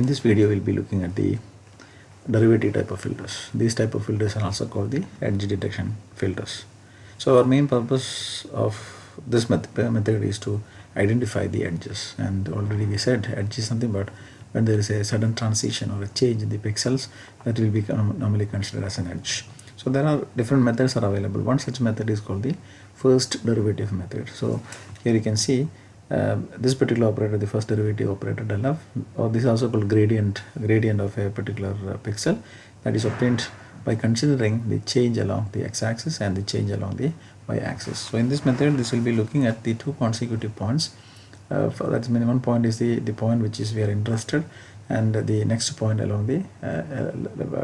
In this video, we'll be looking at the derivative type of filters. These type of filters are also called the edge detection filters. So our main purpose of this method is to identify the edges, and already we said edge is something but when there is a sudden transition or a change in the pixels, that will be normally considered as an edge. So there are different methods are available. One such method is called the first derivative method. So here you can see this particular operator, the first derivative operator del f, or this is also called gradient of a particular pixel, that is obtained by considering the change along the x-axis and the change along the y-axis. So in this method, this will be looking at the two consecutive points. That's one point is the point which is we are interested, and the next point along the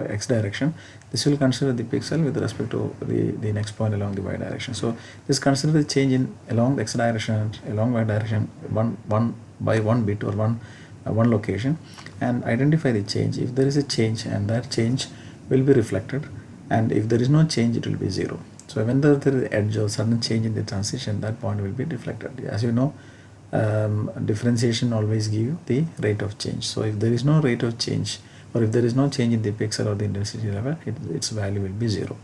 x direction. This will consider the pixel with respect to the next point along the y direction. So this consider the change in along the x direction and along y direction one by one bit or one location, and identify the change. If there is a change, and that change will be reflected, and if there is no change, it will be 0. So when there is an edge or sudden change in the transition, that point will be reflected. As you know, differentiation always give you the rate of change. So if there is no rate of change, or if there is no change in the pixel or the intensity level, its value will be 0.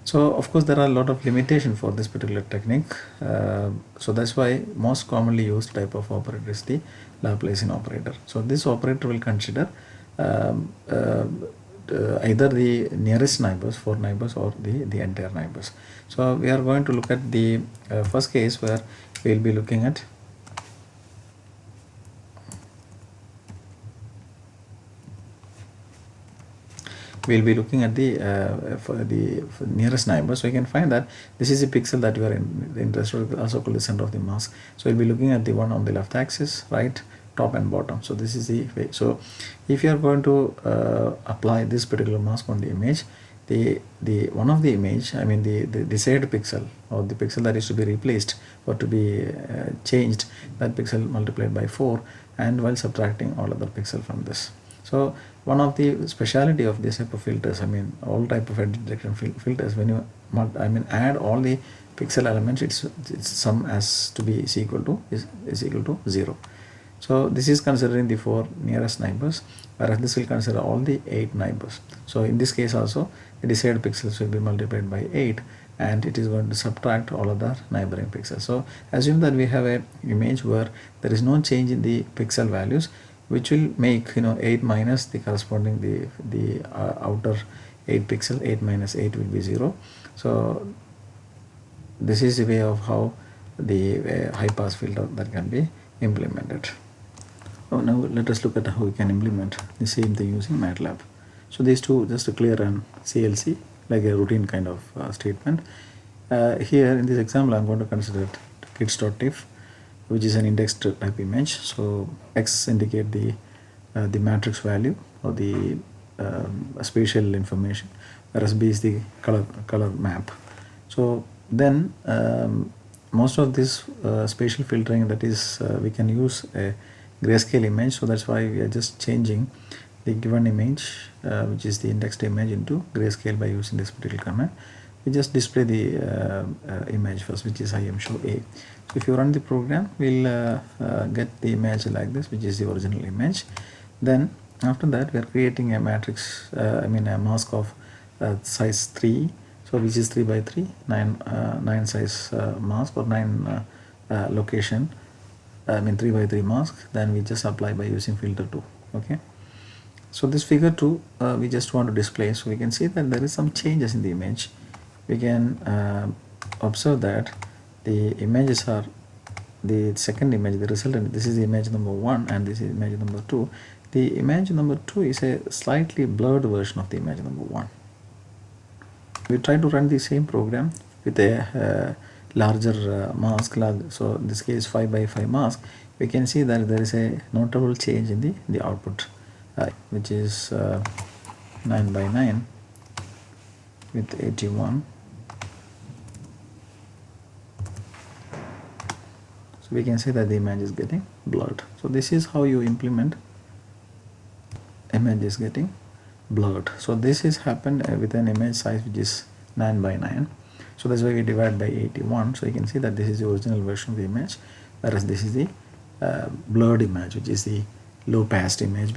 So of course there are a lot of limitations for this particular technique. So that's why most commonly used type of operator is the Laplacian operator. So this operator will consider either the nearest neighbors, 4 neighbors, or the entire neighbors. So we are going to look at the first case where we will be looking at the nearest neighbor. So you can find that this is a pixel that you are interested in, also called the center of the mask. So we'll be looking at the one on the left axis, right, top and bottom. So this is the way. So if you are going to apply this particular mask on the image, the one of the image, I mean the desired pixel, or the pixel that is to be replaced or to be changed, that pixel multiplied by 4, and while subtracting all other pixel from this. So one of the speciality of this type of filters, I mean all type of edge detection filters, when you add all the pixel elements, its sum has to be is equal to 0. So this is considering the 4 nearest neighbors, whereas this will consider all the 8 neighbors. So in this case also, the desired pixels will be multiplied by 8, and it is going to subtract all other neighboring pixels. So assume that we have a image where there is no change in the pixel values, which will make 8 minus the corresponding the outer 8 pixel. 8 minus 8 will be 0. So this is the way of how the high pass filter that can be implemented. Now let us look at how we can implement the same thing using MATLAB. So these two, just to clear an CLC, like a routine kind of statement. Here in this example, I'm going to consider kids.tif, which is an indexed type image. So X indicate the matrix value or the spatial information, whereas B is the color map. So then most of this spatial filtering, that is we can use a grayscale image. So that's why we are just changing the given image, which is the indexed image, into grayscale by using this particular command. We just display the image first, which is imshow A. So if you run the program, we'll get the image like this, which is the original image. Then after that, we are creating a matrix, a mask of size 3, so which is 3 by 3, 9 size mask, or 9 location, 3 by 3 mask. Then we just apply by using filter 2. Okay. So this figure 2 we just want to display. So we can see that there is some changes in the image. We can observe that the images are the second image, the resultant. This is the image number 1, and this is image number 2. The image number 2 is a slightly blurred version of the image number 1. We try to run the same program with a larger mask. So in this case 5 by 5 mask. We can see that there is a notable change in the output, which is 9 by 9 with 81. So we can see that the image is getting blurred. So this is how you implement image is getting blurred. So this is happened with an image size which is 9 by 9. So that's why we divide by 81. So you can see that this is the original version of the image, whereas this is the blurred image, which is the low passed image.